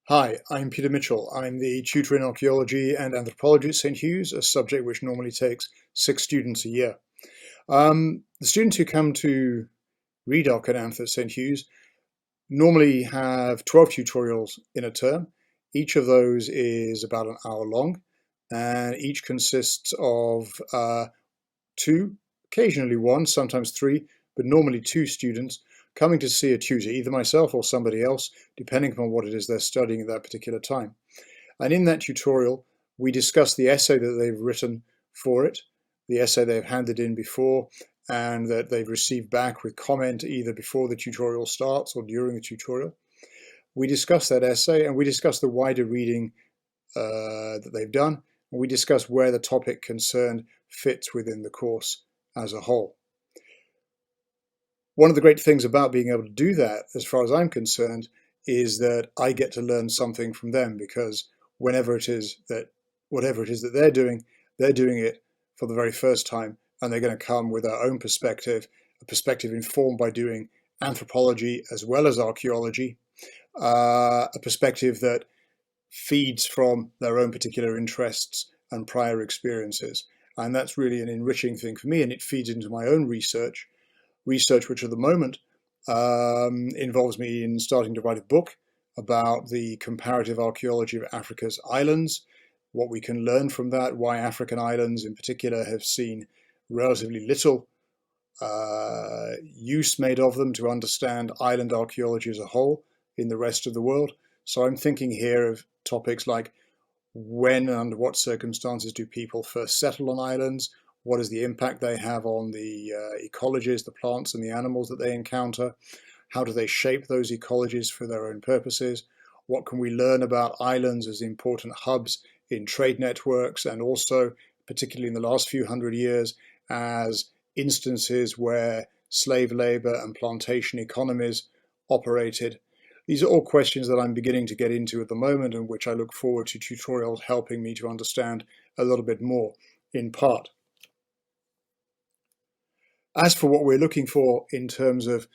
Hi, I'm Peter Mitchell. I'm the tutor in Archaeology and Anthropology at St. Hugh's, a subject which normally takes 6 students a year. The students who come to read Arch and Anth at St. Hugh's normally have 12 tutorials in a term. Each of those is about an hour long, and each consists of two, occasionally one, sometimes three, but normally two students coming to see a tutor, either myself or somebody else, depending upon what it is they're studying at that particular time. And in that tutorial, we discuss the essay that they've written for it, the essay they've handed in before, and that they've received back with comment either before the tutorial starts or during the tutorial. We discuss that essay and we discuss the wider reading that they've done, and we discuss where the topic concerned fits within the course as a whole. One of the great things about being able to do that, as far as I'm concerned, is that I get to learn something from them, because whatever it is that they're doing it for the very first time, and they're going to come with their own perspective, a perspective informed by doing anthropology as well as archaeology, a perspective that feeds from their own particular interests and prior experiences. And that's really an enriching thing for me, and it feeds into my own research which at the moment involves me in starting to write a book about the comparative archaeology of Africa's islands, what we can learn from that, why African islands in particular have seen relatively little use made of them to understand island archaeology as a whole in the rest of the world. So I'm thinking here of topics like when and under what circumstances do people first settle on islands? What is the impact they have on the ecologies, the plants and the animals that they encounter? How do they shape those ecologies for their own purposes? What can we learn about islands as important hubs in trade networks, and also, particularly in the last few hundred years, as instances where slave labor and plantation economies operated? These are all questions that I'm beginning to get into at the moment, and which I look forward to tutorials helping me to understand a little bit more, in part. As for what we're looking for in terms of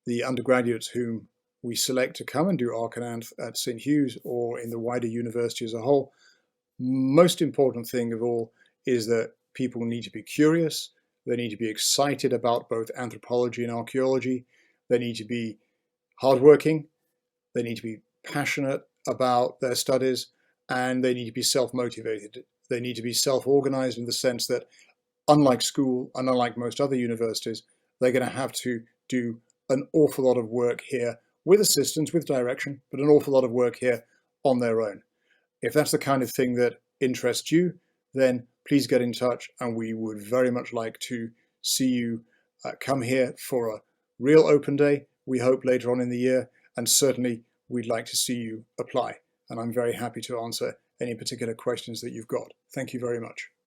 the undergraduates whom we select to come and do Arch and Anth at St. Hugh's or in the wider university as a whole, most important thing of all is that people need to be curious, they need to be excited about both anthropology and archaeology, they need to be hardworking, they need to be passionate about their studies, and they need to be self-motivated. They need to be self-organized in the sense that, unlike school and unlike most other universities, they're going to have to do an awful lot of work here with assistance, with direction, but an awful lot of work here on their own. If that's the kind of thing that interests you, then please get in touch, and we would very much like to see you come here for a real open day, we hope later on in the year, and certainly we'd like to see you apply. And I'm very happy to answer any particular questions that you've got. Thank you very much.